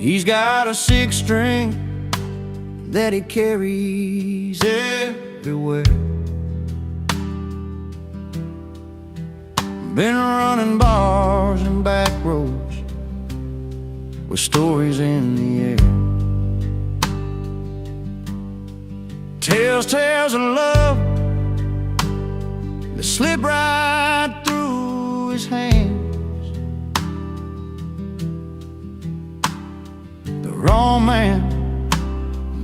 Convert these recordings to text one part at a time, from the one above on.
He's got a six string that he carries everywhere. Been running bars and back roads with stories in the air. Tells tales of love that slip right through his hands. The wrong man,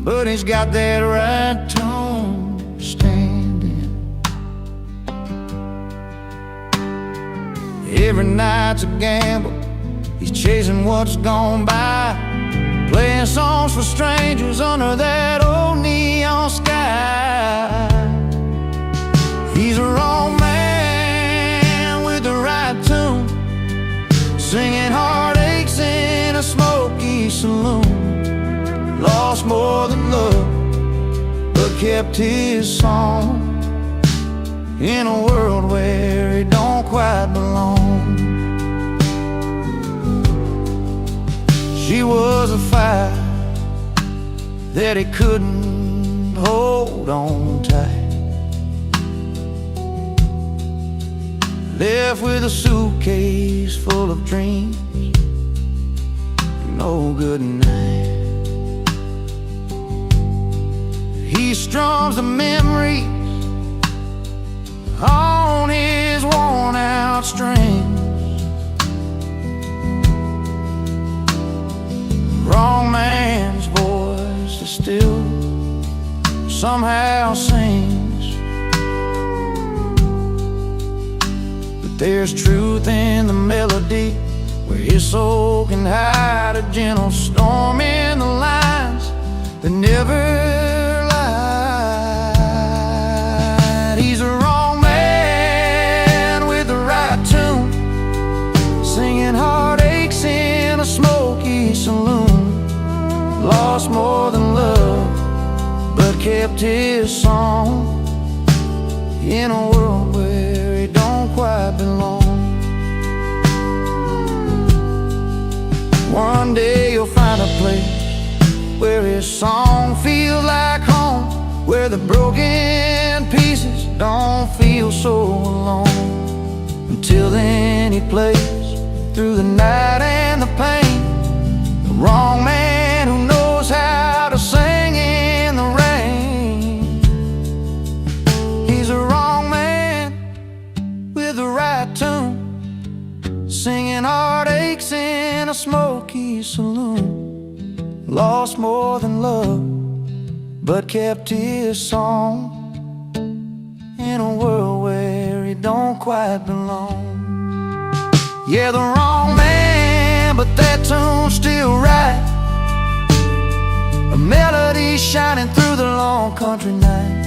but he's got that right tone to stand in. Every night's a gamble, he's chasing what's gone by, playing songs for strangers under that old neon sky. He's a wrong man with the right tune, singing heartaches in a smoky saloon. Lost more than love, but kept his song in a world where he don't quite belong. She was a fire that he couldn't hold on tight. Left with a suitcase full of dreams, no good night. He strums the memories on his worn out strings. Wrong man's voice is still somehow sings, but there's truth in the melody where his soul can hide a gentle storm in the lines that never lied. He's a wrong man with the right tune, singing heartaches in a smoky saloon. Lost more than love, but kept his song in a world where he don't quite belong. One day you'll find a place where his song feels like home, where the broken pieces don't feel so alone. Until then he plays through the night and the pain, the wrong man who knows how to sing in the rain. He's a wrong man with the right tune, singing heartaches in a smoky saloon. Lost more than love, but kept his song in a world where he don't quite belong. Yeah, the wrong man, but that tune's still right, a melody shining through the long country night.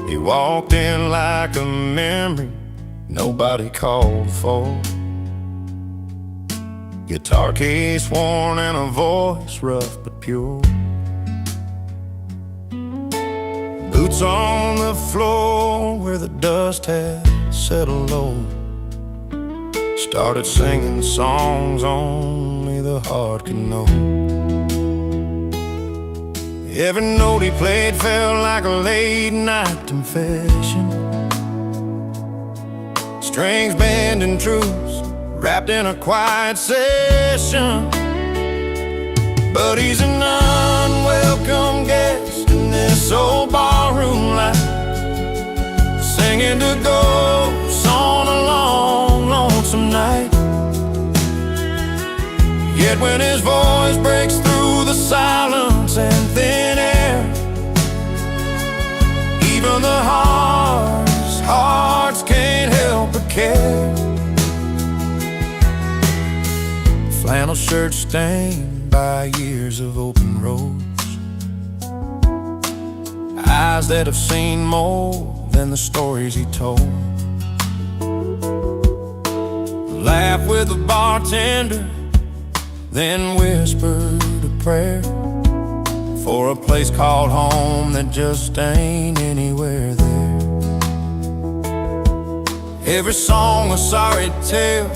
He walked in like a memory nobody called for. Guitar case worn and a voice rough but pure. Boots on the floor where the dust had settled low. Started singing songs only the heart could know. Every note he played felt like a late night confession. Strings bending truths wrapped in a quiet session. But he's an unwelcome guest in this old barroom life, singing to ghosts on a long, lonesome night. Yet when his voice breaks through the silence and thin air, even the hardest hearts can't help but care. Flannel shirt stained by years of open roads, eyes that have seen more than the stories he told. Laugh with the bartender, then whispered a prayer for a place called home that just ain't anywhere there. Every song a sorry tale,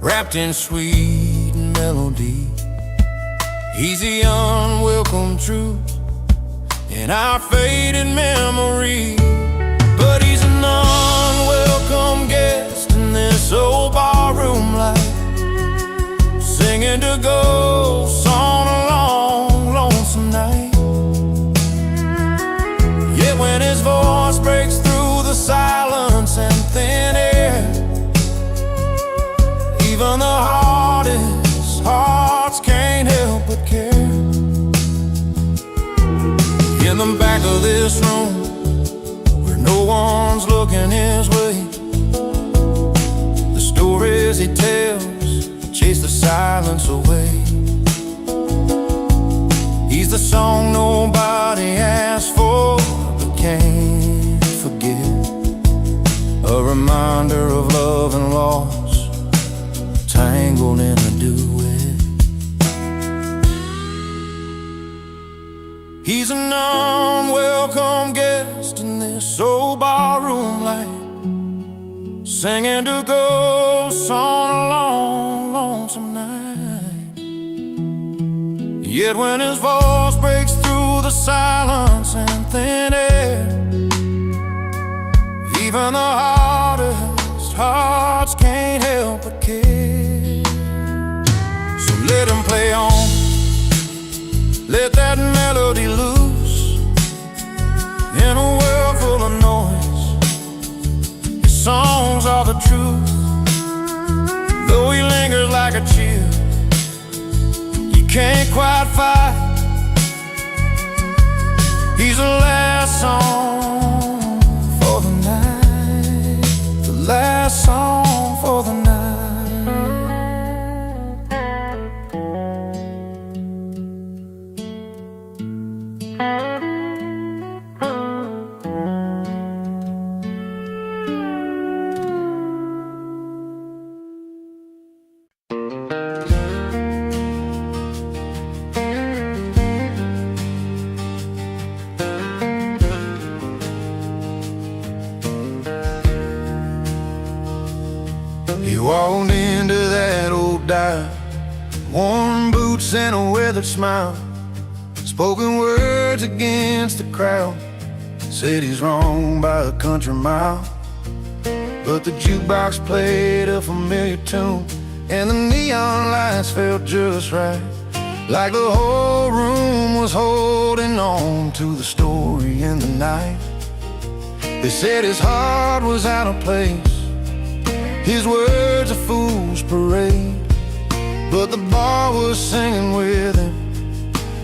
wrapped in sweet melody. He's the unwelcome truth in our faded memory. But he's an unwelcome guest in this old barroom life, singing to ghosts on a long, lonesome night. Yet when his voice breaks through the silence and thin air, even the hardest hearts can't help but care. In the back of this room, where no one's looking his way, the stories he tells chase the silence away. He's the song nobody asked for but can't forget, a reminder of love and loss, tangled in a duet. He's an unwelcome guest in this old barroom light, singing to ghosts on a long, lonesome night. Yet when his voice breaks through the silence and thin air, even the hardest hearts can't help but care. So let him play on, let that melody loose. In a world full of noise, his songs are the truth. Though he lingers like a chill, you can't quite fight. He's the last song for the night, the last song for the night. He walked into that old dive, worn boots and a weathered smile, spoken words against the crowd, said he's wrong by a country mile. But the jukebox played a familiar tune, and the neon lights felt just right, like the whole room was holding on to the story in the night. They said his heart was out of place, his words a fool's parade, but the bar was singing with him,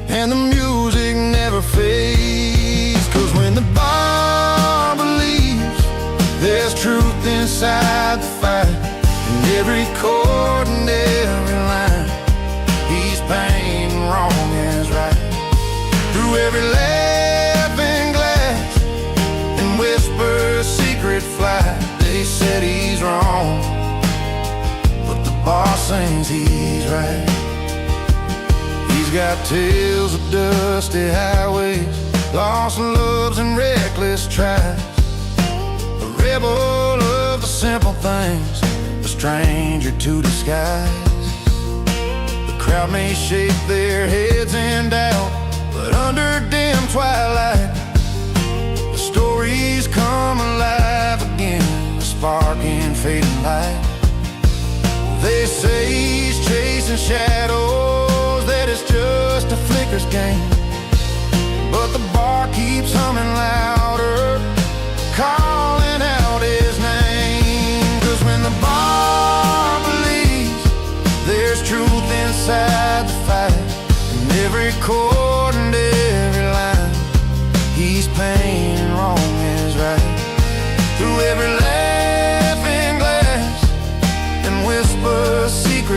and the music never fades. 'Cause when the bar believes, there's truth inside the fight, and every chord and every line, he's painting wrong as right. Through every laughing glass and whisper secret flight, they said he's wrong, but the bar sings he's right. He's got tales of dusty highways, lost loves and reckless tries, a rebel of the simple things, a stranger to disguise. The crowd may shake their heads in doubt, but under dim twilight, the stories come alive again, spark in fading light. They say he's chasing shadows, that it's just a flicker's game, but the bar keeps humming louder, calling out his name. 'Cause when the bar believes, there's truth inside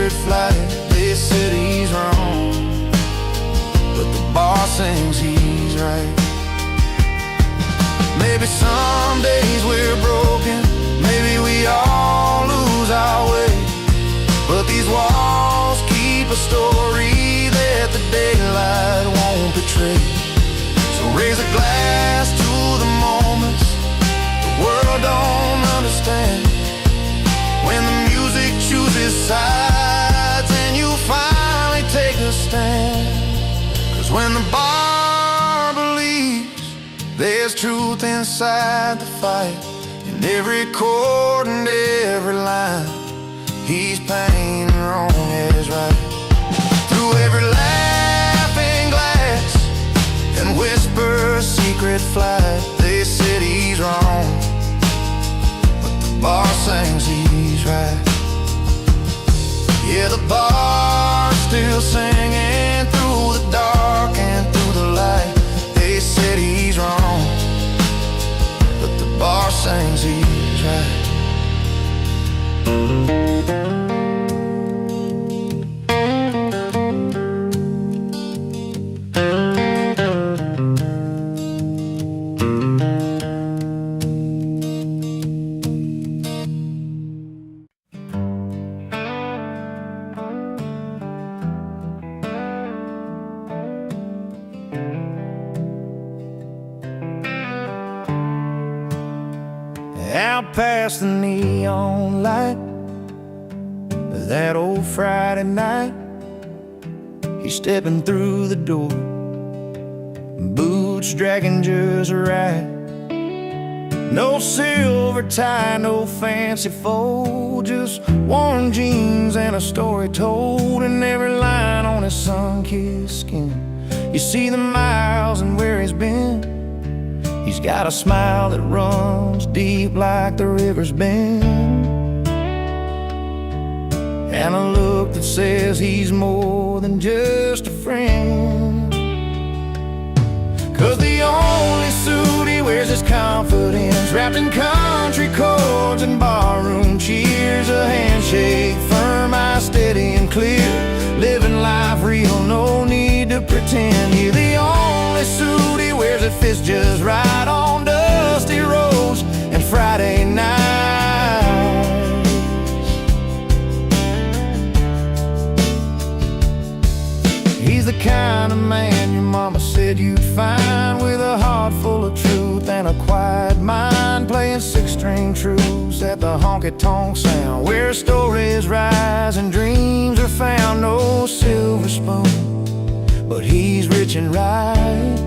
secret flight. They said he's wrong, but the boss sings he's right. Maybe some days we're broken, maybe we all lose our way, but these walls keep a story that the daylight won't betray. So raise a glass to the moments the world don't understand, when the music chooses sides and you finally take a stand. 'Cause when the bar believes there's truth inside the fight, in every chord and every line, he's painting wrong as right. Through every laughing glass and whisper secret flight, they said he's wrong, but the bar sings he's right. Yeah, the bar's still singing through the dark and through the light. They said he's wrong, but the bar sings he's right. Out past the neon light, that old Friday night, he's stepping through the door, boots dragging just right. No silver tie, no fancy fold, just worn jeans and a story told in every line on his sun-kissed skin. You see the miles and where he's been. He's got a smile that runs deep like the river's bend, and a look that says he's more than just a friend. 'Cause the only suit he wears is confidence, wrapped in country chords and barroom cheers. A handshake firm, eyes steady and clear, living life real, no need to pretend. You're the only suit he wears that fits just right on dusty roads and Friday nights. He's the kind of man your mama said you'd find, with a heart full of truth and a quiet mind, playing six-string truths at the honky-tonk sound, where stories rise and dreams are found. No silver spoon, but he's rich and right,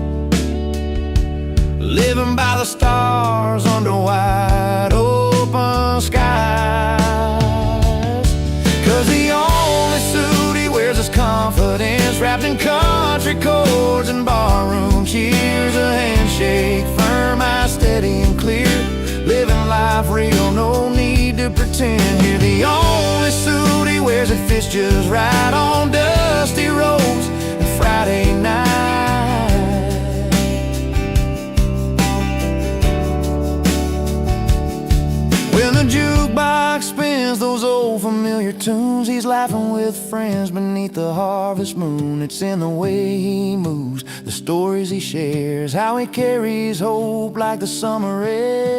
living by the stars under wide open skies. 'Cause the only suit he wears is confidence, wrapped in country chords and barroom cheers. A handshake firm, eyes steady and clear, living life real, no need to pretend. You're the only suit he wears that fits just right on dusty roads and Friday night. When the jukebox spins those old familiar tunes, he's laughing with friends beneath the harvest moon. It's in the way he moves, the stories he shares, how he carries hope like the summer air.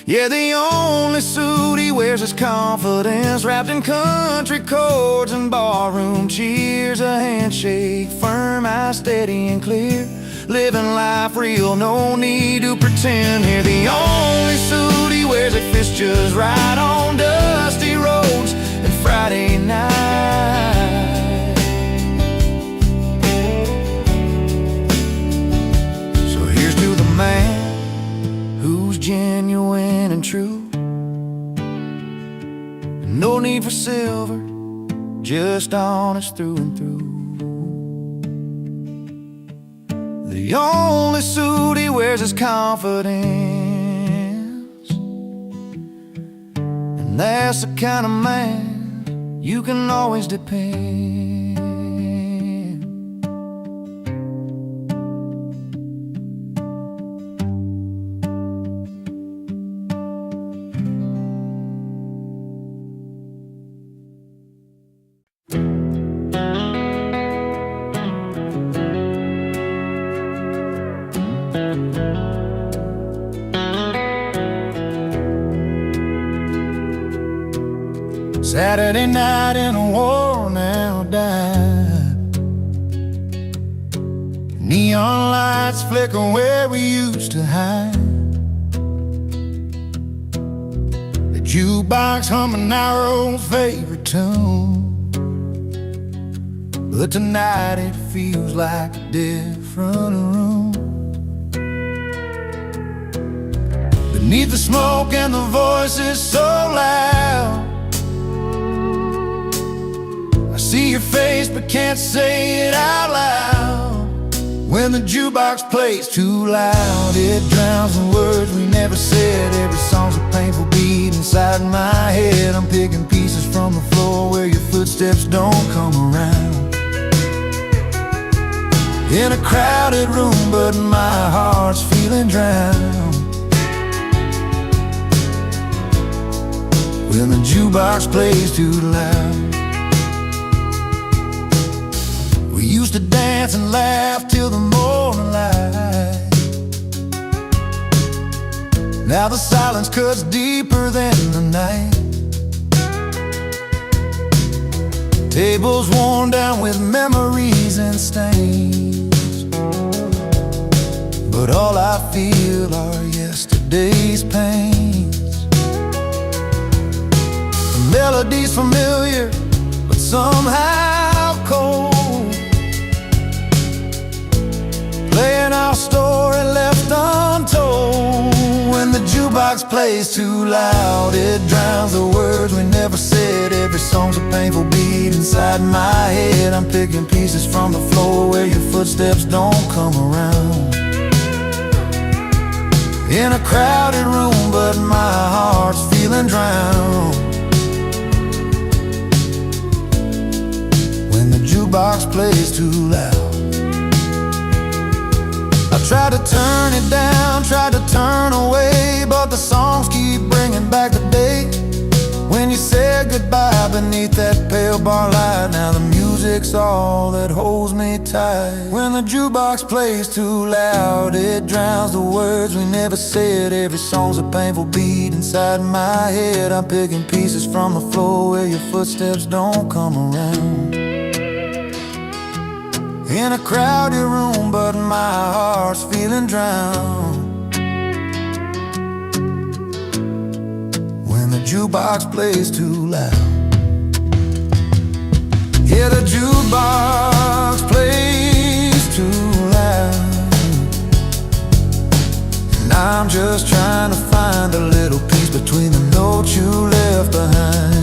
Yeah, the only suit he wears is confidence, wrapped in country chords and barroom cheers. A handshake firm, eyes steady and clear, living life real, no need to pretend. Here, the only suit he wears that fits just right on dusty roads and Friday night. So here's to the man who's genuine and true, no need for silver, just honest through and through. The only suit he wears is confidence, and that's the kind of man you can always depend. Saturday night in a worn-out dive, neon lights flicker where we used to hide. The jukebox humming our old favorite tune, but tonight it feels like a different room. Beneath the smoke and the voices so loud, I see your face but can't say it out loud. When the jukebox plays too loud, it drowns the words we never said. Every song's a painful beat inside my head. I'm picking pieces from the floor where your footsteps don't come around. In a crowded room, but my heart's feeling drowned. When the jukebox plays too loud. We used to dance and laugh till the morning light. Now the silence cuts deeper than the night. Tables worn down with memories and stains, but all I feel are yesterday's pains. The melody's familiar, but somehow cold, playing our story left untold. When the jukebox plays too loud, it drowns the words we never said. Every song's a painful beat inside my head. I'm picking pieces from the floor where your footsteps don't come around. In a crowded room, but my heart's feeling drowned. When the jukebox plays too loud, I try to turn it down, try to turn away, but the songs keep bringing back the day when you said goodbye beneath that pale bar light. Now the music's all that holds me tight. When the jukebox plays too loud, it drowns the words we never said. Every song's a painful beat inside my head. I'm picking pieces from the floor where your footsteps don't come around. In a crowded room, but my heart's feeling drowned. When the jukebox plays too loud. Yeah, the jukebox plays too loud, and I'm just trying to find a little piece between the notes you left behind.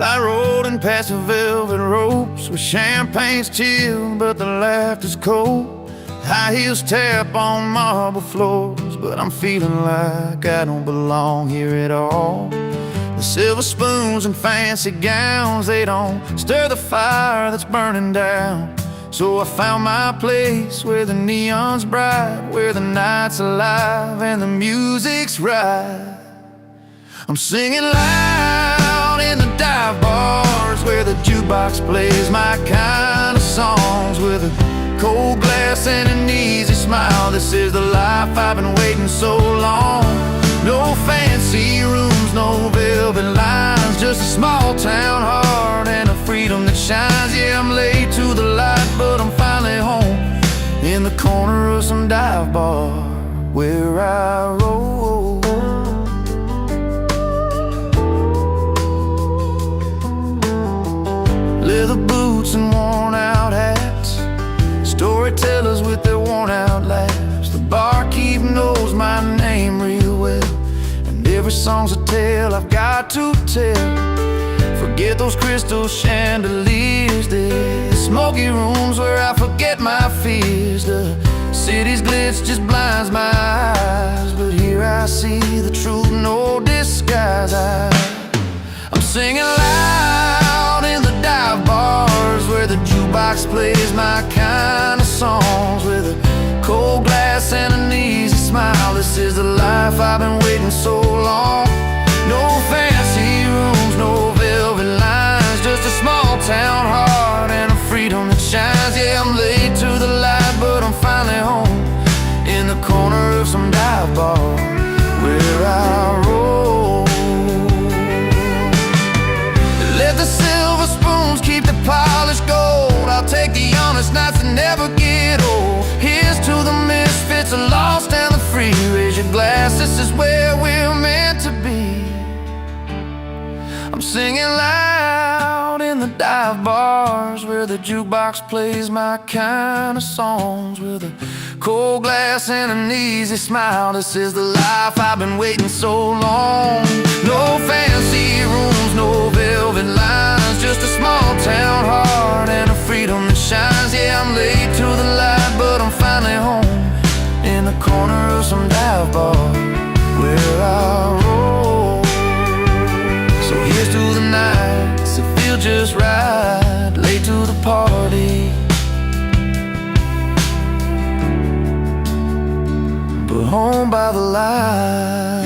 I rode in past the velvet ropes where champagne's chilled but the laughter's cold. High heels tap on marble floors, but I'm feeling like I don't belong here at all. The silver spoons and fancy gowns, they don't stir the fire that's burning down. So I found my place where the neon's bright, where the night's alive and the music's right. I'm singing loud in the dive bars where the jukebox plays my kind of songs, with a cold glass and an easy smile. This is the life I've been waiting so long. No fancy rooms, no velvet lines, just a small town heart and a freedom that shines. Yeah, I'm late to the light, but I'm finally home in the corner of some dive bar where I roll. Leather boots and worn out hats, storytellers with their worn out laughs. The barkeep knows my name real well, and every song's a tale I've got to tell. Forget those crystal chandeliers, the smoky rooms where I forget my fears. The city's glitz just blinds my eyes, but here I see the truth, no disguise. I'm singing loud in the dive bars where the jukebox plays my kind of songs, with a cold glass and an easy smile. This is the life I've been waiting so long. No fancy rooms, no velvet lines, just a small town heart and a freedom that shines. Yeah, I'm late to the light, but I'm finally home in the corner of some dive bar where I roll. Let the silver spoons keep the polished gold. I'll take the honest nights that never get old. Here's to the misfits, the lost and the free. Raise your glass, this is where we're meant to be. I'm singing loud in the dive bars where the jukebox plays my kind of songs, with a cold glass and an easy smile. This is the life I've been waiting so long. No fancy rooms, no velvet lines, just a small town heart and a freedom that shines. Yeah, I'm late to the light, but I'm finally home in the corner of some dive bar where I roll. So here's to the nights that feel just right, late to the party, but home by the light.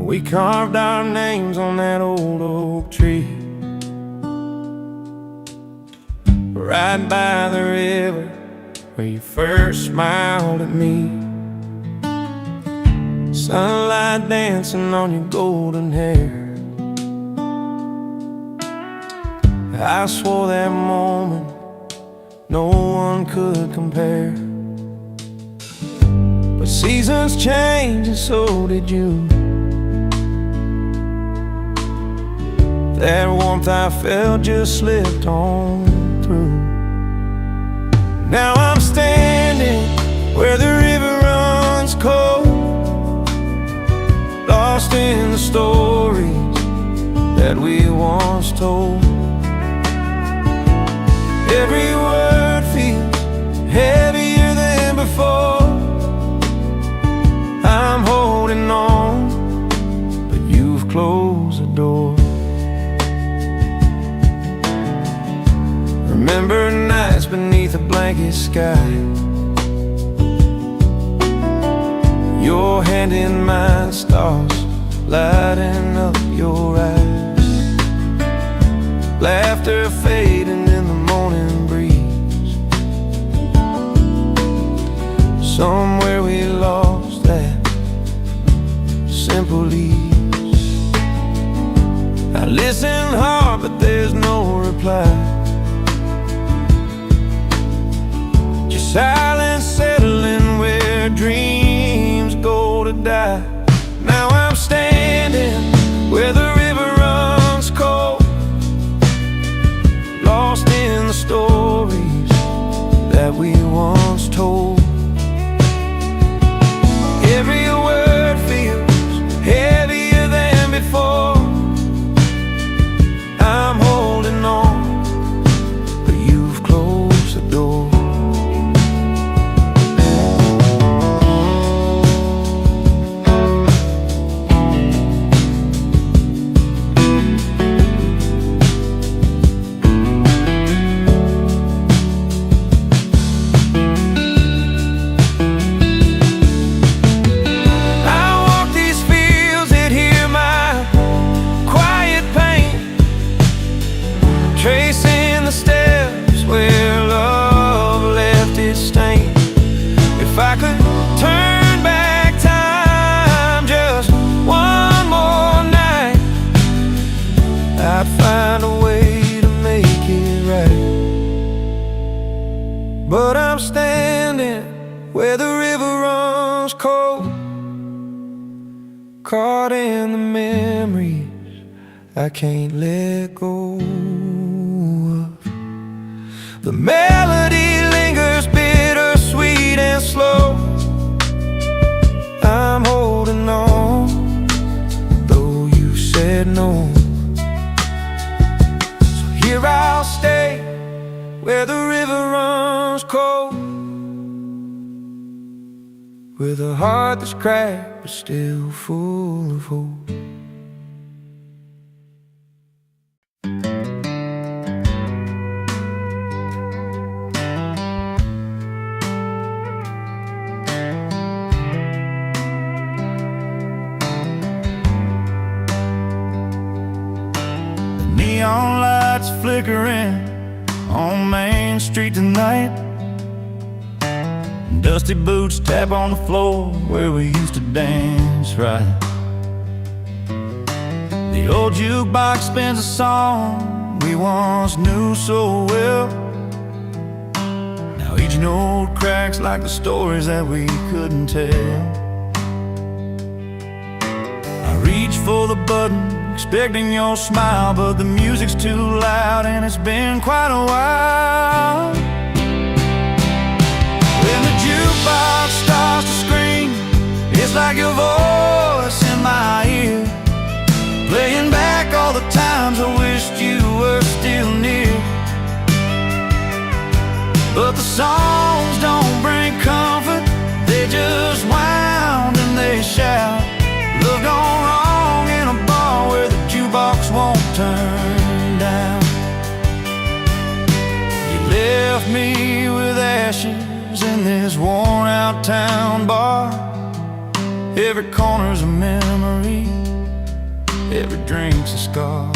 We carved our names on that old oak tree, right by the river where you first smiled at me. Sunlight dancing on your golden hair. I swore that moment no one could compare. But seasons change and so did you. That warmth I felt just slipped on through. Now I'm standing where the river runs cold, lost in the stories that we once told. Every word feels heavier than before. I'm holding on, but you've closed the door. Remember nights beneath a blanket sky, your hand in mine, stars lighting up your eyes. Laughter fading in the morning breeze. Somewhere we lost that simple ease. I listen hard, but there's no reply. Silence settling where dreams go to die. Now I'm standing where the river runs cold, lost in the stories that we once told. Every word feels heavier than before. I'm holding on, but you've closed the door. caught in the memories I can't let go of. The melody lingers bittersweet and slow. I'm holding on, though you said no. So here I'll stay, where the river runs cold, with a heart that's cracked but still full of hope. Neon lights flickering on Main Street tonight. Dusty boots tap on the floor where we used to dance right. The old jukebox spins a song we once knew so well. Now each note cracks like the stories that we couldn't tell. I reach for the button, expecting your smile, but the music's too loud and it's been quite a while. When the jukebox starts to scream, it's like your voice in my ear, playing back all the times I wished you were still near. But the songs don't bring comfort, they just wound and they shout. Love gone wrong in a bar where the jukebox won't turn down. You left me with ashes in this worn-out town bar. Every corner's a memory, every drink's a scar.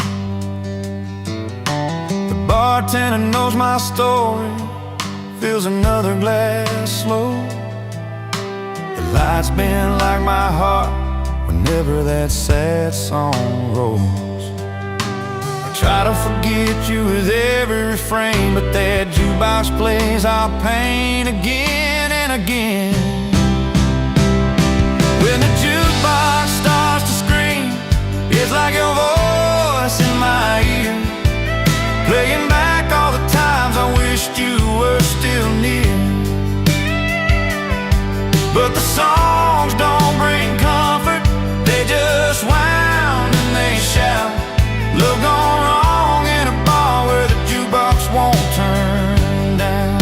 The bartender knows my story, fills another glass slow. The lights bend like my heart whenever that sad song rolls. I try to forget you with every refrain, but that jukebox plays our pain again and again. When the jukebox starts to scream, it's like your voice in my ear, playing back all the times I wished you were still near. But the songs don't bring comfort, they just wound and they shout. Love gone wrong in a bar where the jukebox won't turn down.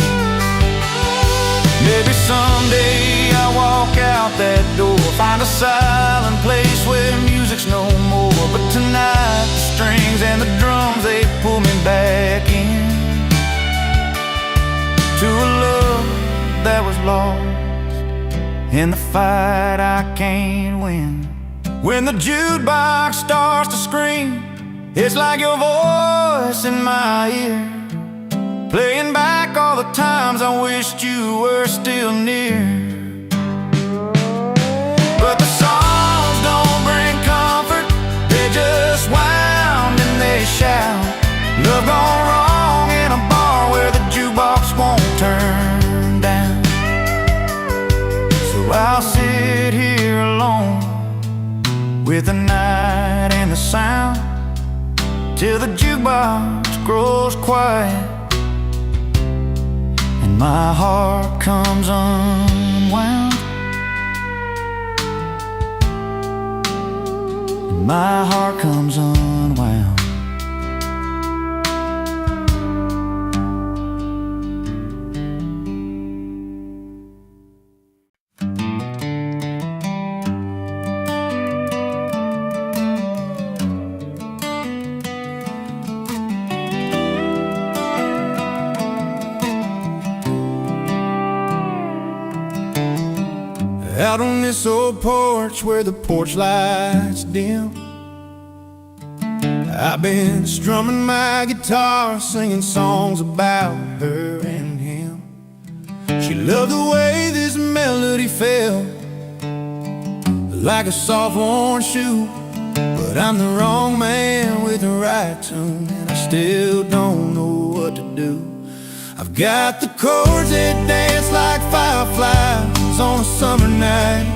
Maybe someday I'll walk out that door, find a silent place where music's no more. But tonight the strings and the drums, they pull me back in to a love that was lost in the fight I can't win. When the jukebox starts to scream, it's like your voice in my ear, playing back all the times I wished you were still near. But the songs don't bring comfort, they just wound and they shout. Love gone wrong in a bar where the jukebox won't turn down. So I'll sit here alone with the night and the sound, till the jukebox grows quiet and my heart comes unwound. And my heart comes unwound. Out on this old porch where the porch lights dim, I've been strumming my guitar, singing songs about her and him. She loved the way this melody felt, like a soft worn shoe. But I'm the wrong man with the right tune, and I still don't know what to do. I've got the chords that dance like fireflies on a summer night,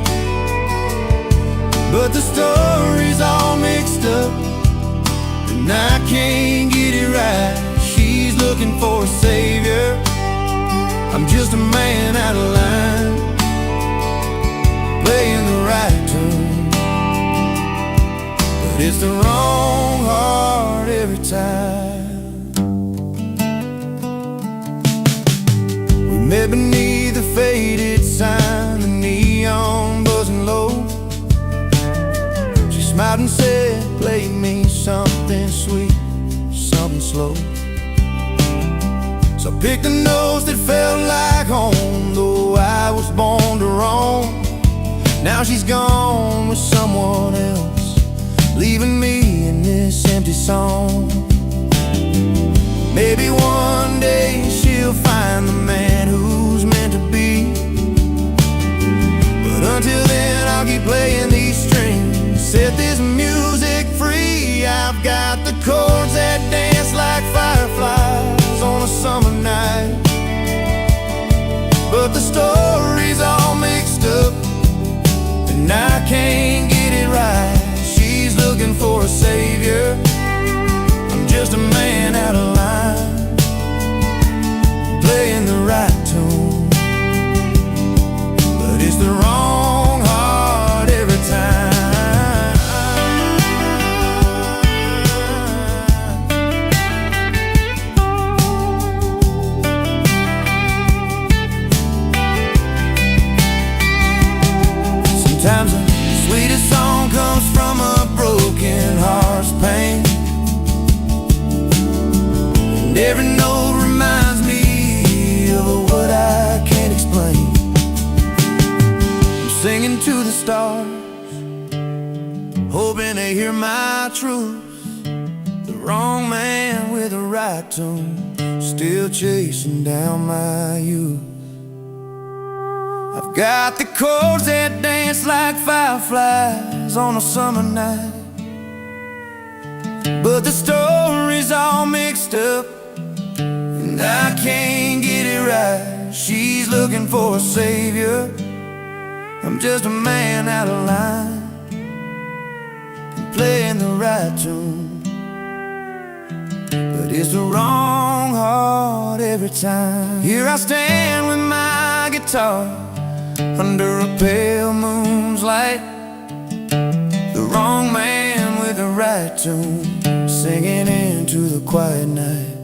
but but the story's all mixed up, and I can't get it right. She's looking for a savior, I'm just a man out of line, playing the right tune, but it's the wrong heart every time. We met beneath the faded sign, the neon buzzing low. She smiled and said, play me something sweet, something slow. So I picked a note that felt like home, though I was born to roam. Now she's gone with someone else, leaving me in this empty song. Maybe one day she'll find the man who's meant to be, but until then I'll keep playing these strings, set this music free. I've got the chords that dance like fireflies on a summer night, but the story's all mixed up, and I can't get it right. She's looking for a savior, I'm just a man out of line, playing the right tune, but it's the wrong heart every time. Sometimes the sweetest song comes from a broken heart's pain, and every note reminds me of what I can't explain. I'm singing to the stars, hoping they hear my truth. The wrong man with the right tune, still chasing down my youth. I've got the chords that dance like fireflies on a summer night, but the story's all mixed up, and I can't get it right. She's looking for a savior, I'm just a man out of line, playing the right tune, but it's the wrong heart every time. Here I stand with my guitar under a pale moon's light, the wrong man with the right tune, singing into the quiet night.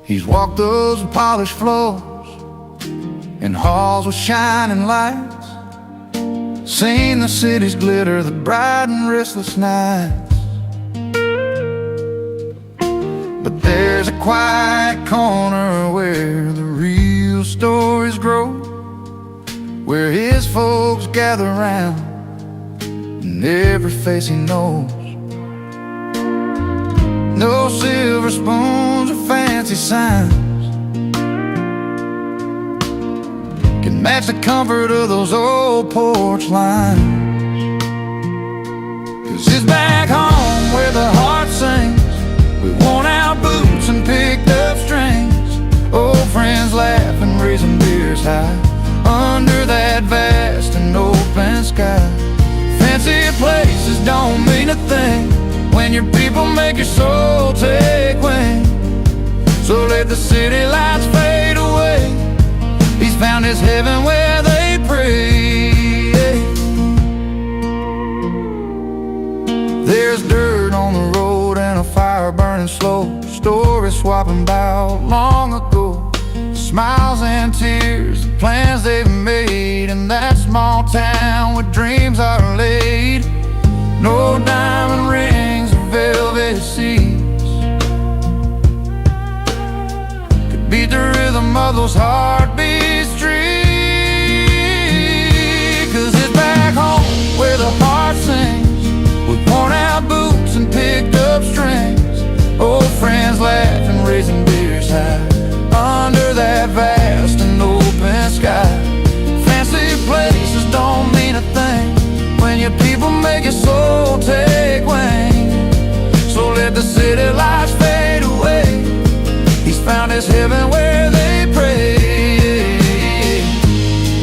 He's walked those polished floors in halls with shining lights, seen the city's glitter, the bright and restless nights. But there's a quiet corner where the real stories grow, where his folks gather round and every face he knows. No silver spoons or fancy signs can match the comfort of those old porch lines. 'Cause it's back home where the heart sings, with worn out boots and picked up strings, old friends laugh and raising beers high under that vast and open sky. Fancy places don't mean a thing when your people make your soul take wing. So let the city lights fade away, he's found his heaven where they pray. There's dirt on the road and a fire burning slow, stories swapping about long ago. smiles and tears, the plans they've made in that small town where dreams are laid. No diamond rings or velvet seats could beat the rhythm of those heartbeat streets. 'Cause it's back home where the heart sings, with worn out boots and picked up strings, old friends laughing, raising beers high under that vast and open sky. Fancy places don't mean a thing when your people make your soul take wing. So let the city lights fade away. He's found his heaven where they pray.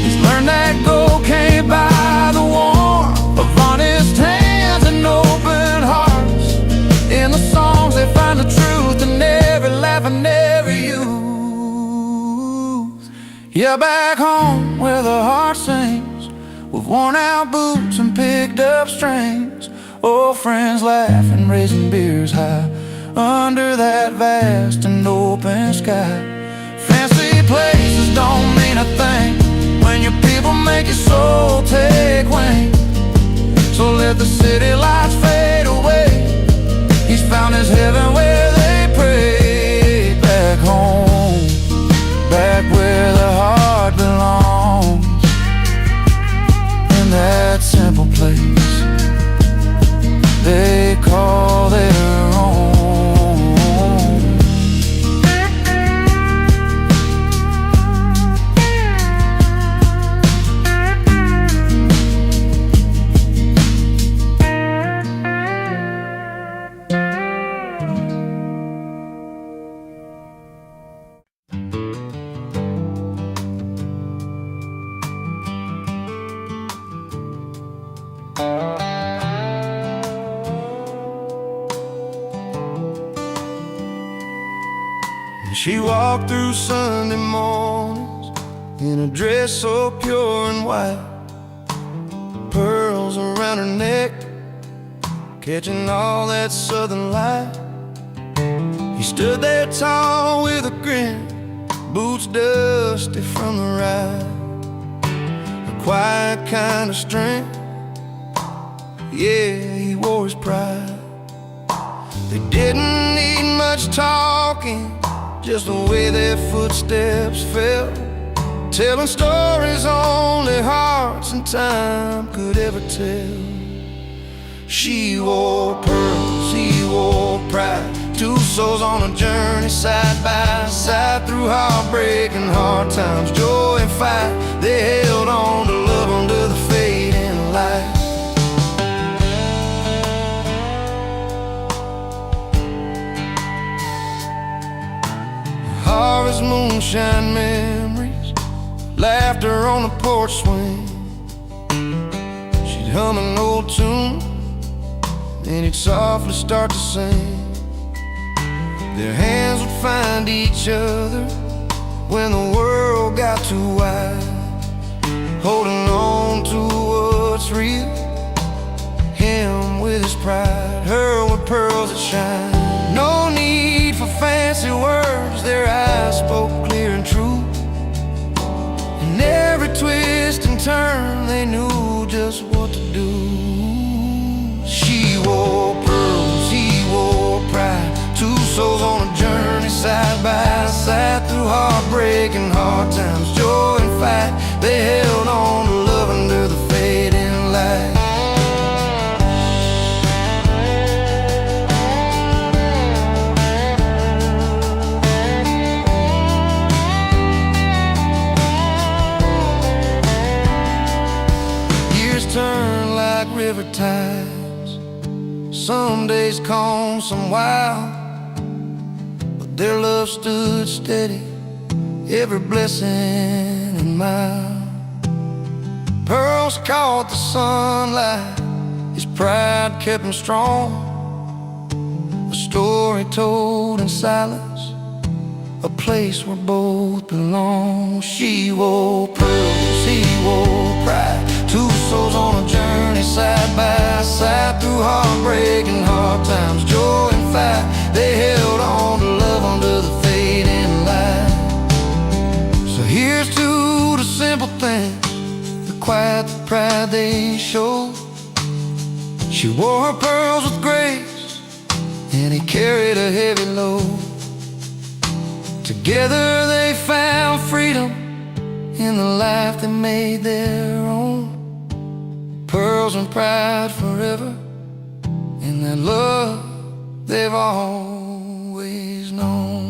He's learned that gold can't buy the warmth of honest hands and open hearts. In the songs they find the truth in every laugh and every youth. Yeah, back home where the heart sings, with worn out boots and picked up strings, old friends laughing, raising beers high under that vast and open sky. Fancy places don't mean a thing when your people make your soul take wing. So let the city lights fade away. He's found his heaven where they pray. Back home, back where the heart belongs, in that simple place they call their own. She walked through Sunday mornings in a dress so pure and white, pearls around her neck, catching all that southern light. He stood there tall with a grin, boots dusty from the ride, a quiet kind of strength, yeah, he wore his pride. They didn't need much talking, just the way their footsteps fell, telling stories only hearts and time could ever tell. She wore pearls, he wore pride, two souls on a journey side by side, through heartbreak and hard times, joy and fight. They held on to love under the fading light. Harvest moonshine memories, laughter on the porch swing. She'd hum an old tune, then he'd softly start to sing. Their hands would find each other when the world got too wide, holding on to what's real, him with his pride, her with pearls that shine. No need for fancy words, their eyes spoke clear and true. In every twist and turn, they knew just what to do. She wore pearls, he wore pride, two souls on a journey side by side, through heartbreak and hard times, joy and fight. They held on to love under the fading light. Turn like river tides, some days calm, some wild, but their love stood steady, every blessing and mile. Pearls caught the sunlight, his pride kept him strong, a story told in silence, a place where both belong. She wore pearls, he wore pride, two souls on a journey side by side, through heartbreak and hard times, joy and fight. They held on to love under the fading light. pride they showed. She wore her pearls with grace, and he carried a heavy load. Together they found freedom in the life they made their own. Pearls and pride forever, in that love they've always known.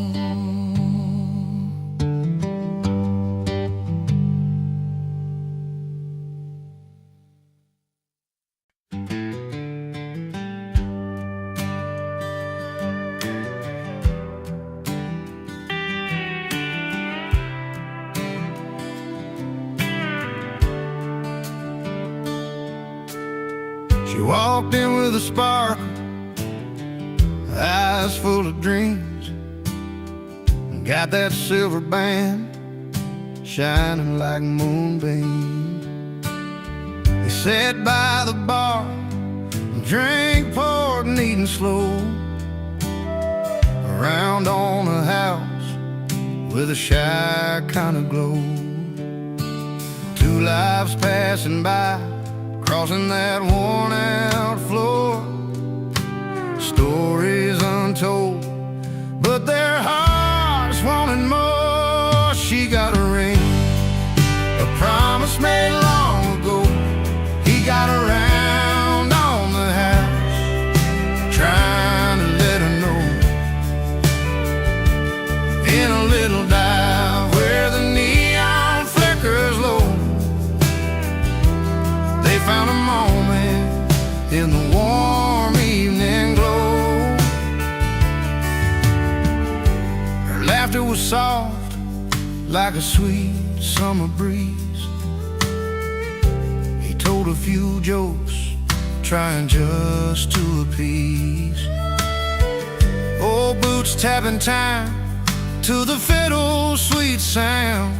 She walked in with a sparkle, eyes full of dreams, and got that silver band shining like moonbeams. They sat by the bar and drank, poured, and eating slow, around on a house with a shy kind of glow. Two lives passing by, crossing that worn-out floor. Stories untold, but their hearts wanted more. She got a ring, a promise made long ago. He got around on the house, trying to let her know. In a little dive where the neon flickers low, they found a moment in the warm evening glow. Her laughter was soft like a sweet summer breeze. He told a few jokes, trying just to appease. Old boots tapping time to the fiddle's sweet sound.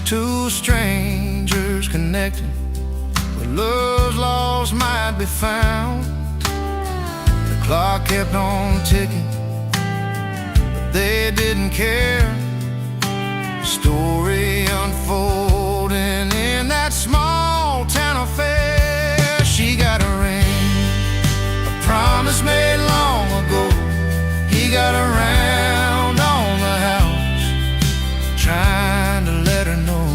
Two strangers connecting, love's lost might be found. The clock kept on ticking, but they didn't care. Story unfolding in that small town affair. She got a ring, a promise made long ago. He got around on the house, trying to let her know.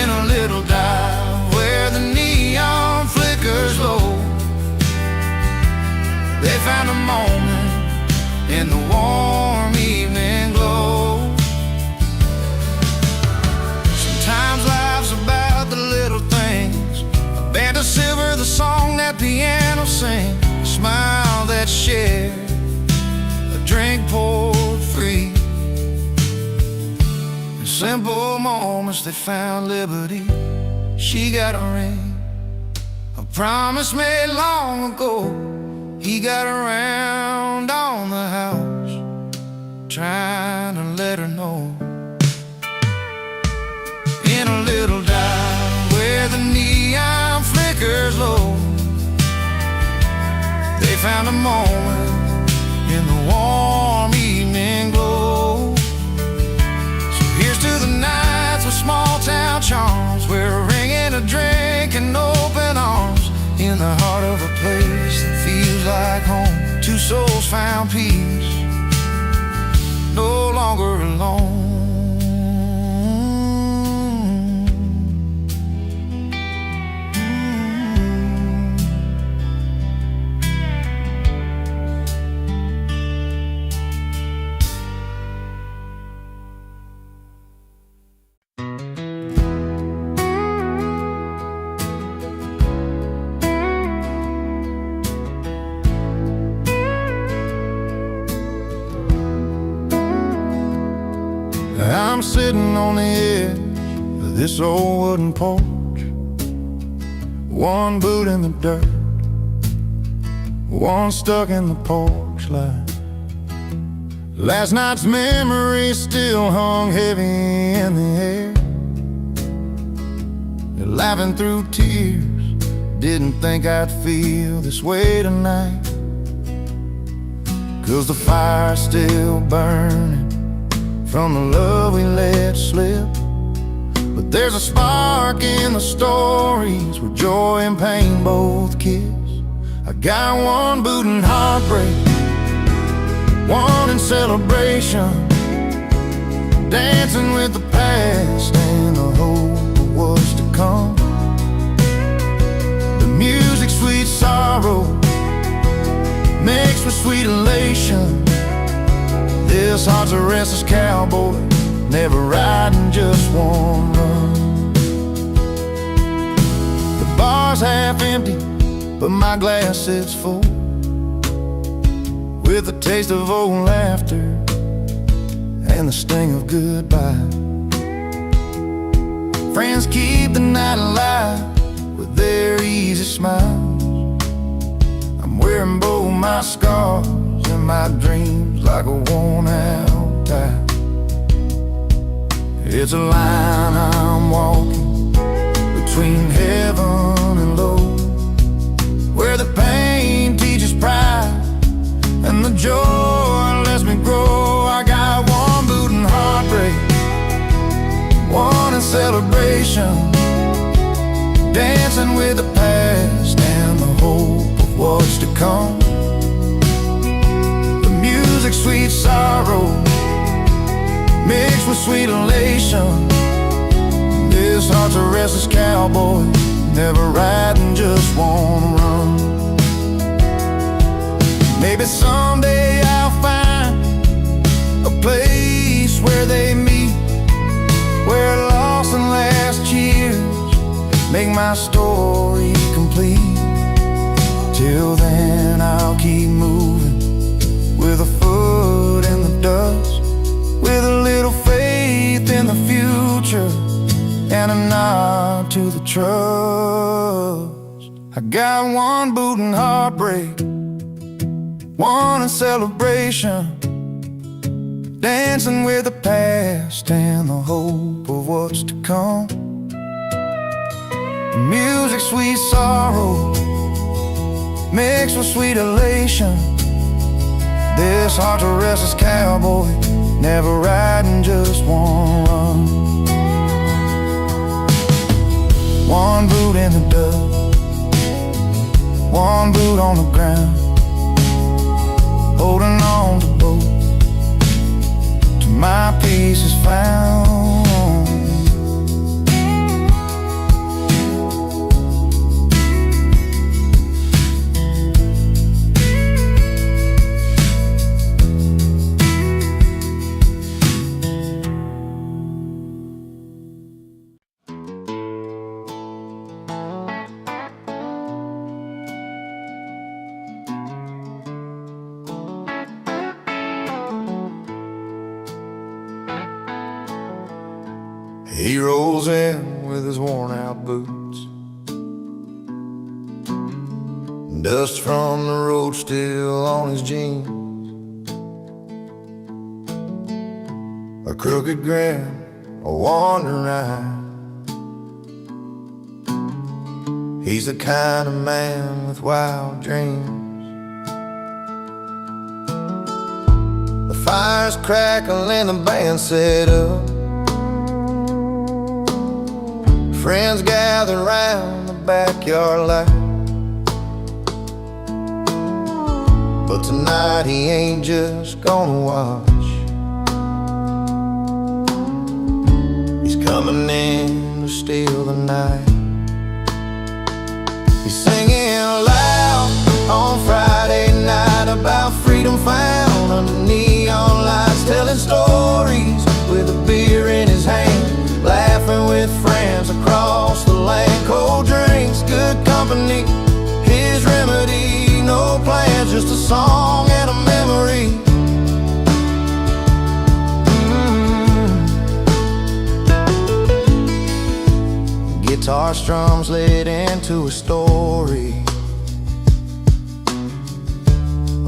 In a little dive where the neon flickers low, they found a moment in the warm evening glow. Sometimes life's about the little things, a band of silver, the song that piano sings, a smile that's shared, a drink poured free. In simple moments they found liberty. She got a ring, a promise made long ago. He got around on the house, trying to let her know. In a little dive where the neon flickers low, they found a moment in the warm evening glow. So here's to the nights with small town charms, where a ring and a drink and open arms, in the heart of a place that feels like home. Two souls found peace, no longer alone. I'm sitting on the edge of this old wooden porch, one boot in the dirt, one stuck in the porch light. Last night's memory still hung heavy in the air. Laughing through tears, didn't think I'd feel this way tonight, 'cause the fire's still burning from the love we let slip. But there's a spark in the stories where joy and pain both kiss. I got one boot in heartbreak, one in celebration, dancing with the past and the hope of what's to come. The music, sweet sorrow, mixed with sweet elation. This heart's a restless cowboy, never riding just one run. The bar's half empty, but my glass is full, with a taste of old laughter and the sting of goodbye. Friends keep the night alive with their easy smiles. I'm wearing both my scars and my dreams like a worn-out tie. It's a line I'm walking between heaven and low, where the pain teaches pride and the joy lets me grow. I got one boot in heartbreak, one in celebration, dancing with the past and the hope of what's to come. The music, sweet sorrow, mixed with sweet elation. This heart's a restless cowboy, never riding just one run. Maybe someday I'll find a place where they meet, where lost and last years make my story complete. Till then I'll keep moving, with a foot in the dust, with a little faith in the future and a nod to the trust. I got one boot in heartbreak, one in celebration, dancing with the past and the hope of what's to come. Music, sweet sorrow, mixed with sweet elation. This heart's a restless cowboy, never riding just one run. One boot in the dust, one boot on the ground, holding on to both till my peace is found. He rolls in with his worn-out boots, dust from the road still on his jeans, a crooked grin, a wandering eye. He's the kind of man with wild dreams. The fire's crackling, the band set up, friends gather round the backyard light. But tonight he ain't just gonna watch. He's coming in to steal the night. He's singing loud on Friday night about freedom found under neon lights, telling stories with a beer in his hand, laughing with friends across the land. Cold drinks, good company, his remedy. No plans, just a song and a memory. Guitar strums led into a story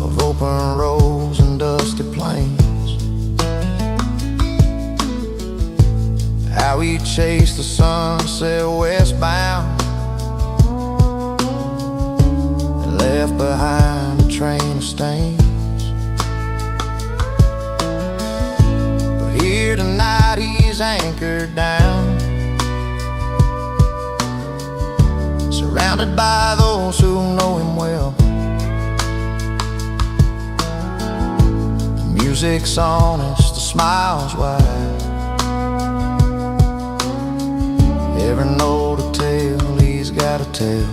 of open roads and dusty plains. How he chased the sunset westbound and left behind a train of stains. But here tonight he's anchored down, surrounded by those who know him well. The music's honest, the smile's wide. Every note to tell, he's got to tell.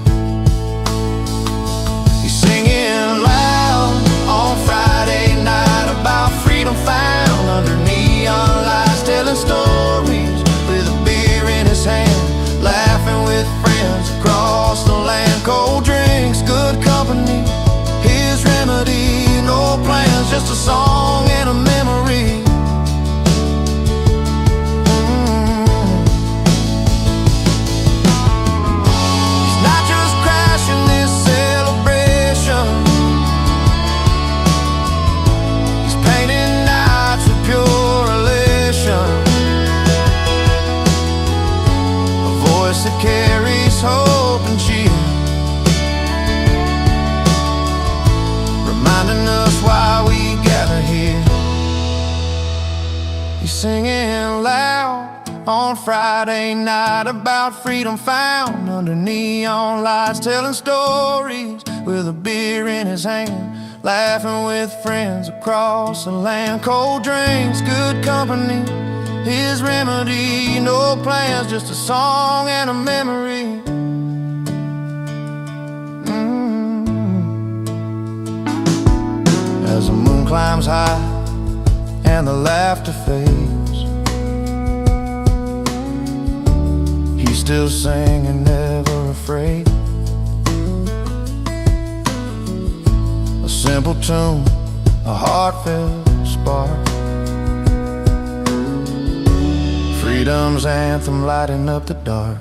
He's singing loud on Friday night about freedom found under neon lights, telling stories with a beer in his hand, laughing with friends across the land. Cold drinks, good company, his remedy. No plans, just a song and a memory. He's not just crashing this celebration, he's painting nights with pure elation. A voice that carries hope and cheer, reminding us why we gather here. He's singing loud on Friday night about freedom found under neon lights, telling stories with a beer in his hand, laughing with friends across the land. Cold drinks, good company, his remedy. No plans, just a song and a memory. As the moon climbs high and the laughter fades, he's still singing, never afraid. A simple tune, a heartfelt spark, freedom's anthem lighting up the dark.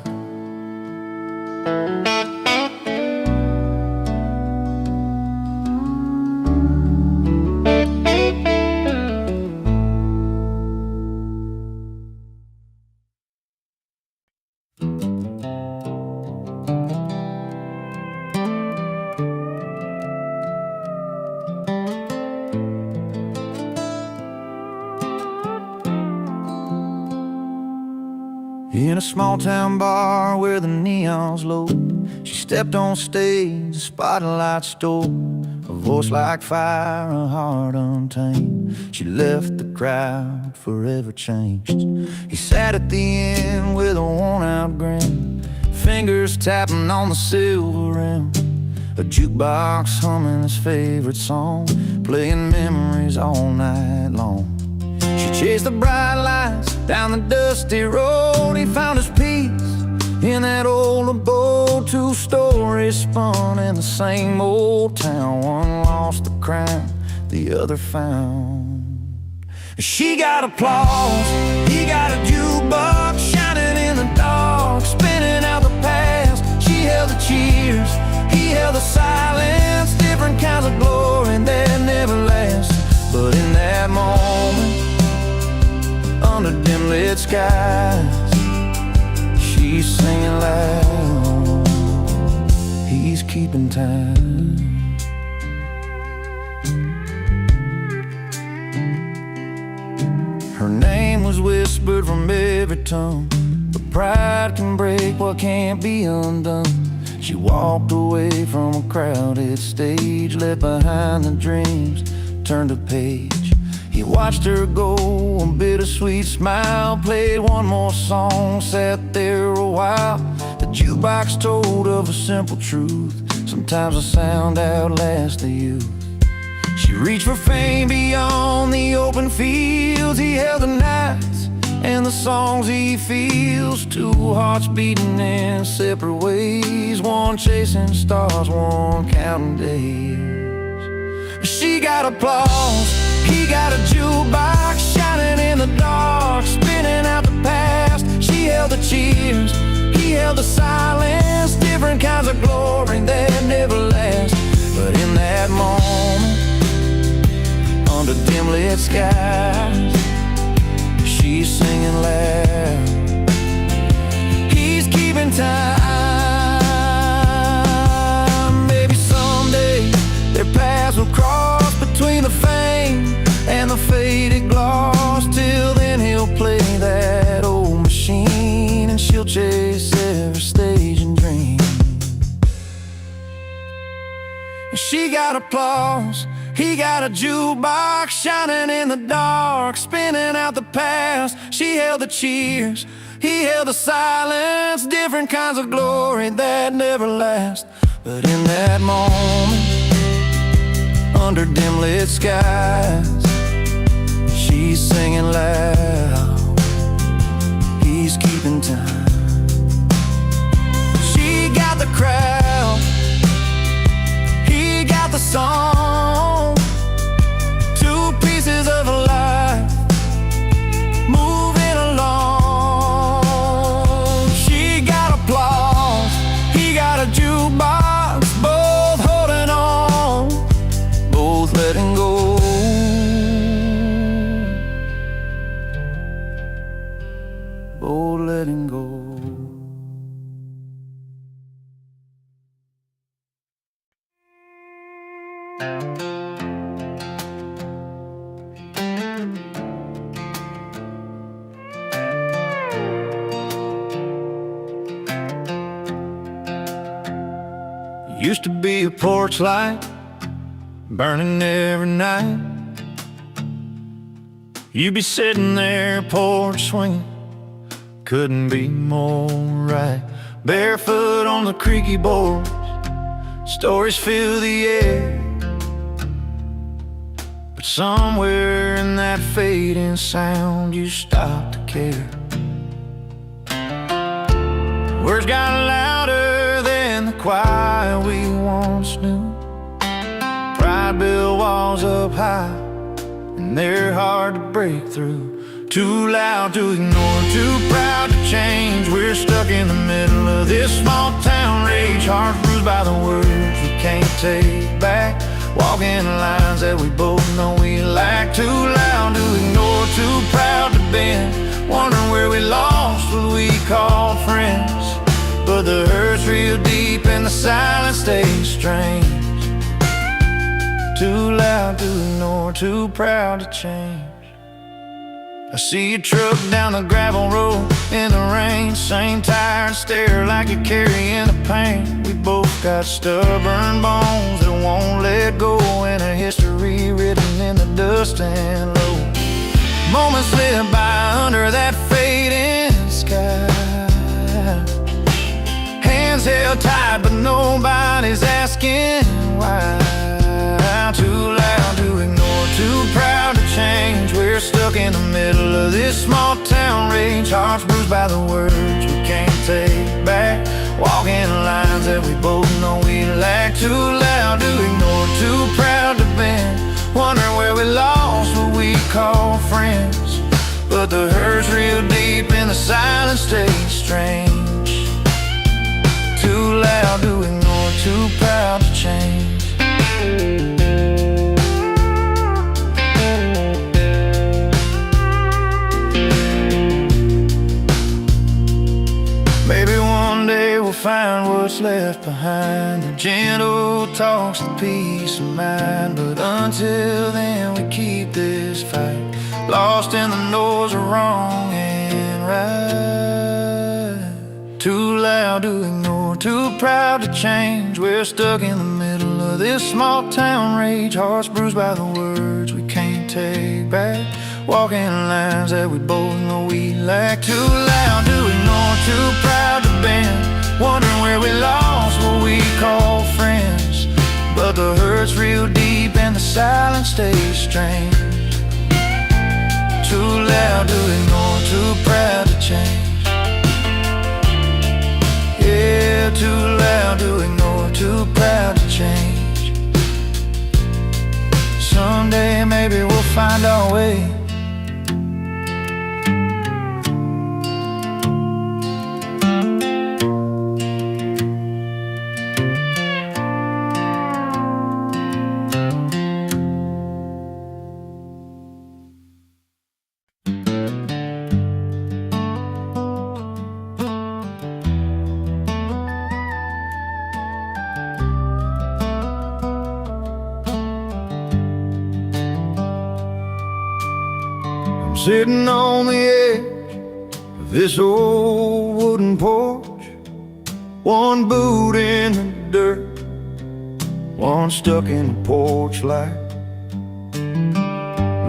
In a small town bar where the neon's low, she stepped on stage, the spotlight stole. A voice like fire, a heart untamed. She left the crowd forever changed. He sat at the end with a worn-out grin, fingers tapping on the silver rim. A jukebox humming his favorite song, playing memories all night long. She chased the bright lights down the dusty road. He found his peace in that old abode. Two stories spun in the same old town. One lost the crown, the other found. She got applause, he got a jukebox shining in the dark, spinning out the past. She held the cheers, he held the silence. Different kinds of glory that never last. But in that moment, under dim lit skies, she's singing loud, he's keeping time. Her name was whispered from every tongue, but pride can break what can't be undone. She walked away from a crowded stage, left behind the dreams, turned a page. He watched her go, a bittersweet smile, played one more song, sat there a while. The jukebox told of a simple truth, sometimes the sound outlasts the youth. She reached for fame beyond the open fields. He held the nights and the songs he feels. Two hearts beating in separate ways, one chasing stars, one counting days. She got applause, he got a jukebox shining in the dark, spinning out the past. She held the cheers, he held the silence. Different kinds of glory that never last. But in that moment, under dim lit skies, she's singing loud, he's keeping time. Maybe someday their paths will cross between the fame and the faded gloss. Till then he'll play that old machine, and she'll chase every stage and dream. He got applause, he got a jukebox shining in the dark, spinning out the past. She held the cheers, he held the silence, different kinds of glory that never last. But in that moment, under dim lit skies, she's singing loud, he's keeping time. She got the crowd, he got the song, two pieces of a life moving along. She got applause, he got a jukebox, both holding on, both letting go, both letting go. Used to be a porch light burning every night. You'd be sitting there, porch swinging, couldn't be more right. Barefoot on the creaky boards, stories fill the air. But somewhere in that fading sound, you stopped to care. Words got louder than the quiet we once knew. Pride built walls up high, and they're hard to break through. Too loud to ignore, too proud to change. We're stuck in the middle of this small town rage, hearts bruised by the words we can't take back, walking lines that we both know we lack. Too loud to ignore, too proud to bend, wondering where we lost what we called friends. But the hurt's real deep and the silence stays strange. Too loud to ignore, too proud to change. I see your truck down the gravel road in the rain, same tired stare like you're carrying the pain. We both got stubborn bones that won't let go, and a history written in the dust and low. Moments slip by under that fading sky, hands held tight but nobody's asking why. Too loud to ignore, too proud to change. We're stuck in the middle of this small town rage, hearts bruised by the words we can't take back, walking lines that we both know we lack. Too loud to ignore, too proud to bend, wondering where we lost what we call friends. But the hurt's real deep and the silence stays strange. Too loud to ignore, too proud to change. Maybe one day we'll find what's left behind, the gentle talks, the peace of mind. But until then we keep this fight, lost in the noise of wrong and right. Too loud to ignore, too proud to change. We're stuck in the middle of this small town rage, hearts bruised by the words we can't take back, walking lines that we both know we lack. Too loud to ignore, too proud to bend, wondering where we lost what we call friends. But the hurt's real deep and the silence stays strange. Too loud to ignore, too proud to change. Yeah, too loud to ignore, too proud to change. Someday maybe we'll find our way. Sitting on the edge of this old wooden porch, one boot in the dirt, one stuck in the porch light.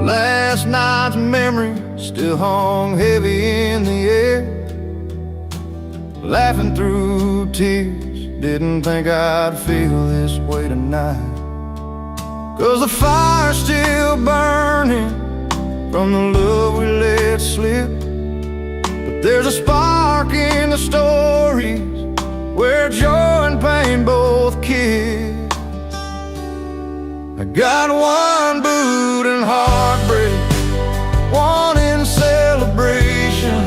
Last night's memory still hung heavy in the air. Laughing through tears, didn't think I'd feel this way tonight. 'Cause the fire's still burning from the love we let slip. But there's a spark in the stories where joy and pain both kiss. I got one boot in heartbreak, one in celebration,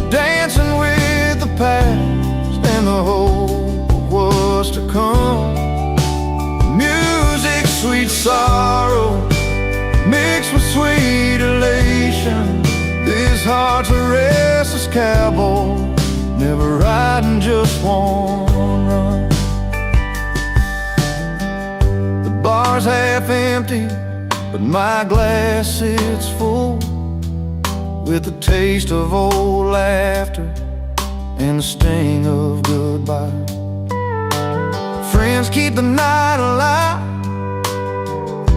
dancing with the past and the hope of what's to come. Music, sweet sorrow, mixed with sweet elation. This heart's a restless cowboy, never riding just one run. The bar's half empty, but my glass sits full, with the taste of old laughter and the sting of goodbye. Friends keep the night alive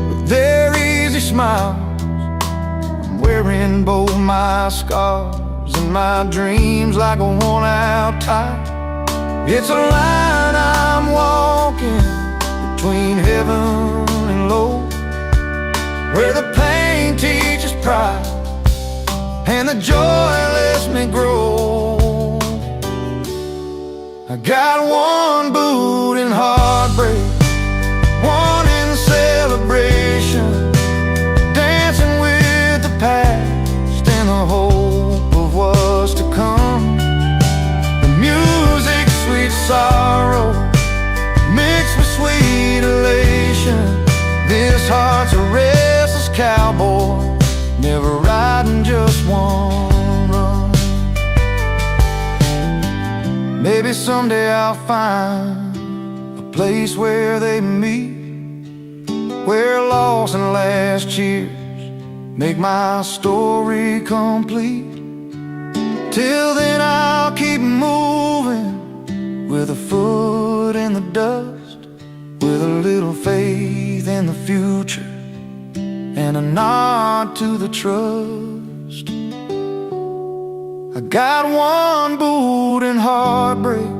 with their easy smiles. I'm wearing both my scars and my dreams like a worn-out tie. It's a line I'm walking between heaven and low, where the pain teaches pride and the joy lets me grow. I got one boot in heartbreak, one in celebration, dancing with the past and the hope of what's to come. The music, sweet sorrow, mixed with sweet elation. This heart's a restless cowboy, never riding just one run. Maybe someday I'll find a place where they meet, where loss and last cheers make my story complete. Till then I'll keep moving, with a foot in the dust, with a little faith in the future and a nod to the trust. I got one boot in heartbreak,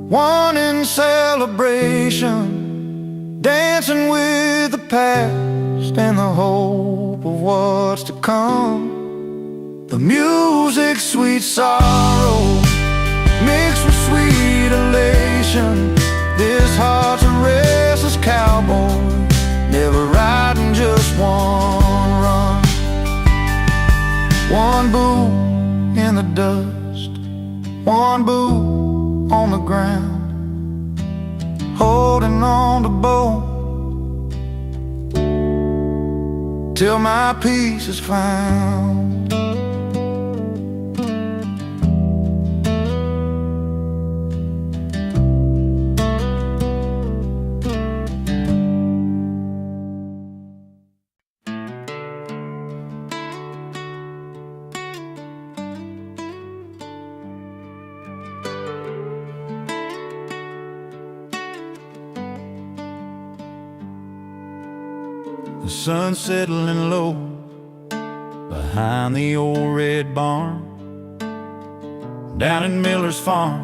one in celebration, dancing with the past and the hope of what's to come. The music, sweet sorrow, mixed with sweet elation. This heart's a restless cowboy, never riding just one run. One boot in the dust, one boot on the ground, holding on to both till my peace is found. The sun's settling low behind the old red barn, down in Miller's farm,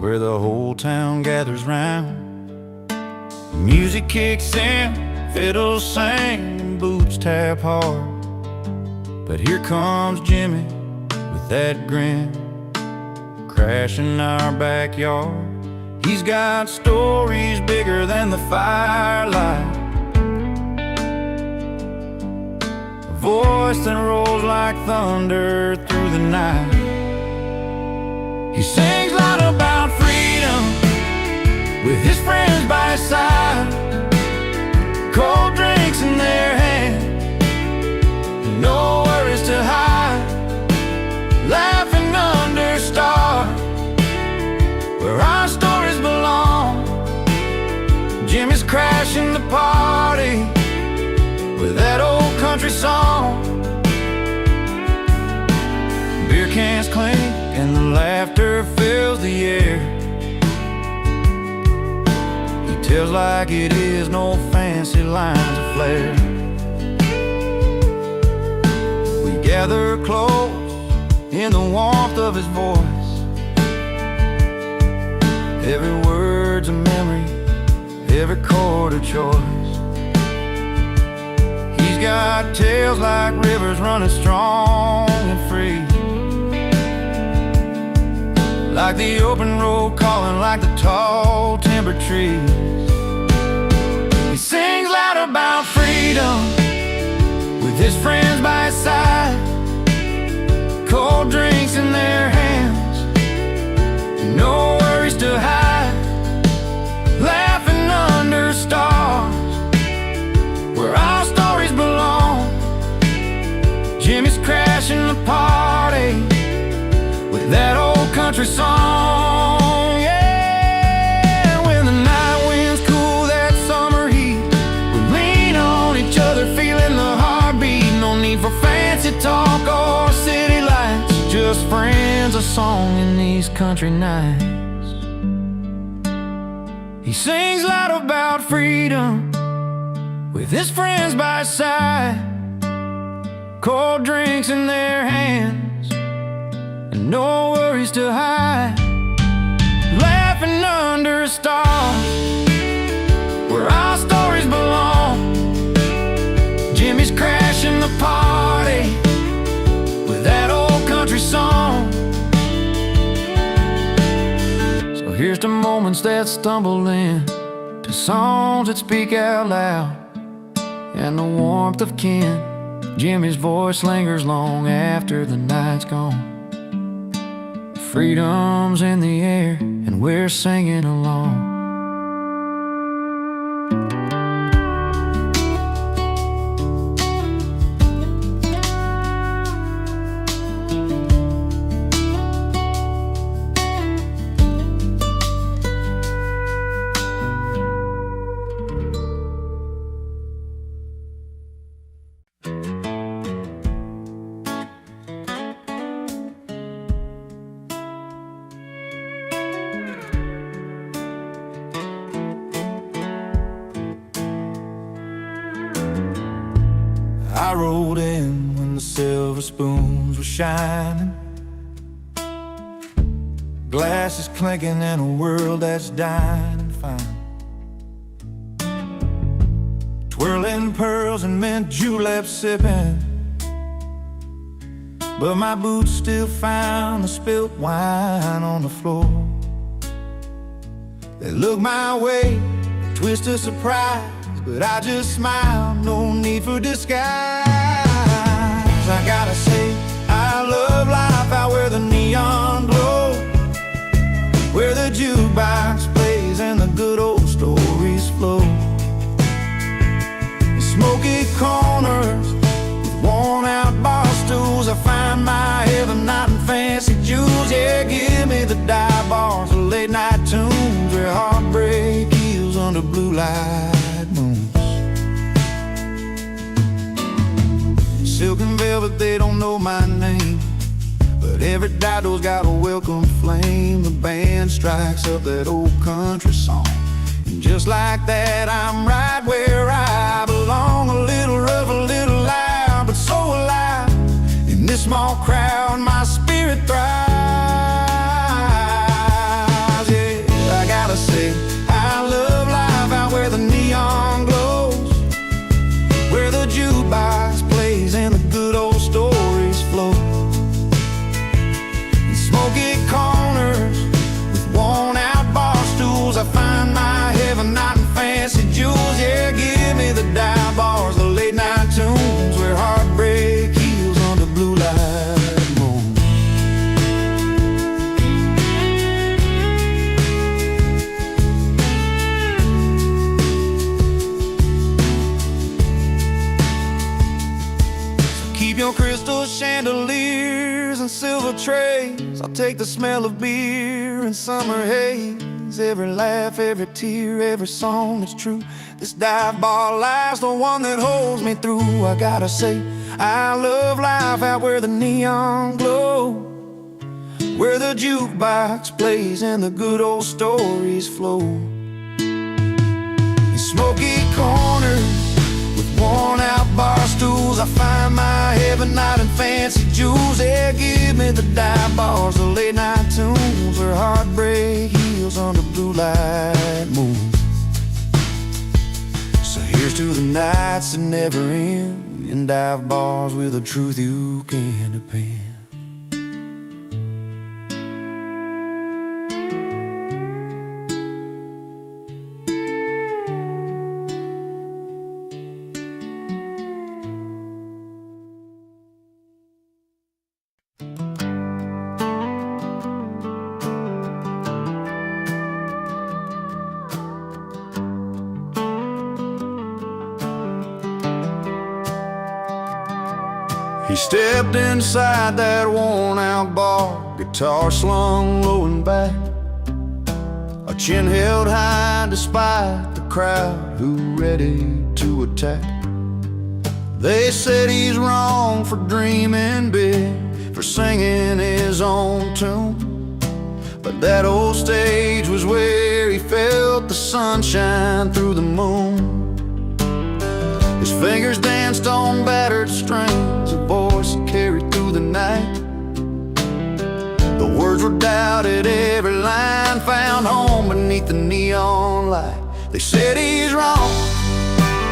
where the whole town gathers round. Music kicks in, fiddles sing, and boots tap hard. But here comes Jimmy with that grin, crashing our backyard. He's got stories bigger than the firelight, voice that rolls like thunder through the night. He sings loud about freedom with his friends by his side, cold drinks in their hands, no worries to hide, laughing under stars where our stories belong. Jimmy's crashing the party with that old country song. Beer cans clink and the laughter fills the air. He tells like it is, no fancy lines of flair. We gather close in the warmth of his voice. Every word's a memory, every chord a choice. He's got tales like rivers running strong and free, like the open road calling, like the tall timber trees. He sings loud about freedom with his friends by his side, cold drinks in their hands, no worries to hide, laughing under stars where our stories belong. Jimmy's crashing the party with that old country song. Yeah, when the night winds cool that summer heat, we lean on each other, feeling the heartbeat. No need for fancy talk or city lights, just friends, a song in these country nights. He sings loud about freedom with his friends by his side, cold drinks in their hands, and no worries to hide, laughing under stars where our stories belong. Jimmy's crashing the party with that old country song. So here's to moments that stumble in, to songs that speak out loud, and the warmth of kin. Jimmy's voice lingers long after the night's gone. Freedom's in the air and we're singing along. I rode in when the silver spoons were shining, glasses clinking in a world that's dying and fine, twirling pearls and mint juleps sipping, but my boots still found the spilt wine on the floor. They looked my way, a twist of surprise, but I just smiled, no need for disguise. I gotta say, I love life out where the neon glows, where the jukebox plays and the good old stories flow. In smoky corners with worn-out bar stools, I find my heaven not in fancy jewels. Yeah, give me the dive bars, the late-night tunes, where heartbreak heals under blue light moons. Silk and velvet, they don't know my name, but every dido's got a welcome flame. The band strikes up that old country song, and just like that, I'm right where I belong. A little rough, a little loud, but so alive. In this small crowd, my spirit thrives. Yeah, I gotta say, I love life out where the neon glows, where the jukebox plays and the good old stories flow. In smoky corners with worn-out bar stools, I find my heaven not in fancy jewels. Yeah, give me the dive bars, the late-night tunes, where heartbreak heals under blue light moons. Keep your crystal chandeliers and silver trays. I'll take the smell of beer and summer haze. Every laugh, every tear, every song that's true. This dive bar life's the one that holds me through. I gotta say, I love life out where the neon glow, where the jukebox plays and the good old stories flow. smoky corners with worn-out bar stools. I find my heaven not in fancy jewels. They give me the dive bars, the late-night tunes, where heartbreak heals under blue light moon. So here's to the nights that never end, in dive bars with a truth you can depend. He stepped inside that worn-out bar, guitar slung low and back, a chin held high despite the crowd who ready to attack. They said he's wrong for dreaming big, for singing his own tune, but that old stage was where he felt the sunshine through the moon. His fingers danced on battered strings, a voice that carried through the night. The words were doubted, every line found home beneath the neon light. They said he's wrong,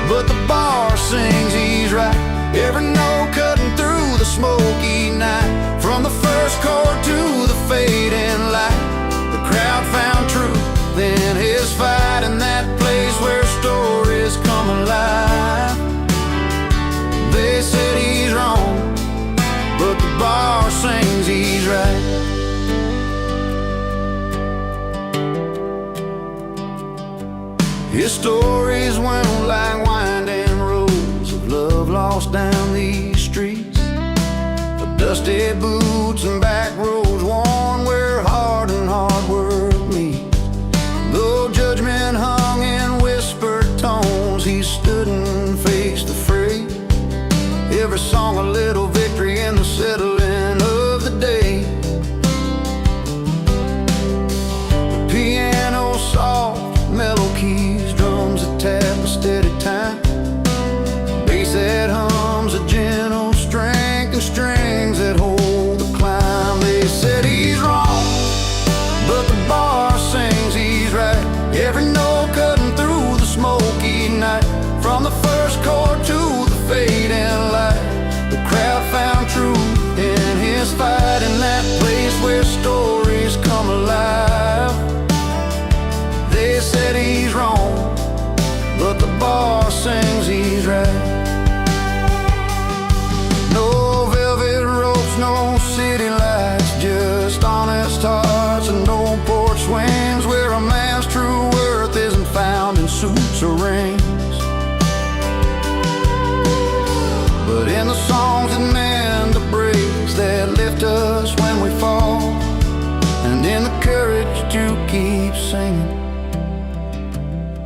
but the bar sings he's right. Every note cutting through the smoky night, from the first chord to the fading light. The crowd found truth in his fight, in that place where stories come alive. They said he's wrong, but the bar sings he's right. His stories went like winding roads of love lost down these streets, of dusty boots and back roads worn where heart and hard work meet. Though judgment hung in whispered tones, he stood and faced the fray. Every song a little victory in the settling of the day. The piano soft, mellow keys, drums that tap a steady time, bass that hums a gentle strength, and strings that hold the climb. They said he's wrong, but the bar sings he's right. Every note cutting through the smoky night, from the first chord to the fading light. The crowd found truth in his fight, in that place where stories come alive. They said he's wrong, but the bar sings he's right. No velvet ropes, no city lights, just honest hearts and no porch swings, where a man's true worth isn't found in suits or rings, but in the songs that mend the breaks, that lift us when we fall, and in the courage to keep singing,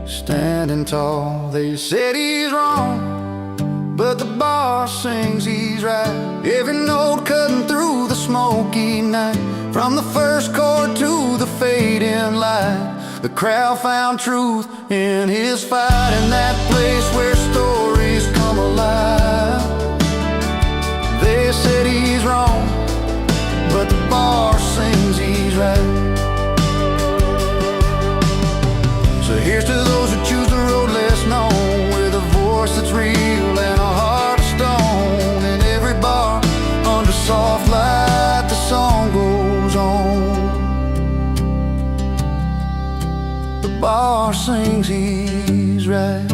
standing tall. They said he's wrong, but the bar sings he's right. Every note cutting through the smoky night, from the first chord to the fading light. The crowd found truth in his fight, in that place where stories come alive. They said he's wrong, but the bar sings he's right. So here's to those who choose the road less known, with a voice that's real and a heart of stone. In every bar, under soft light, the song goes on. The bar sings he's right.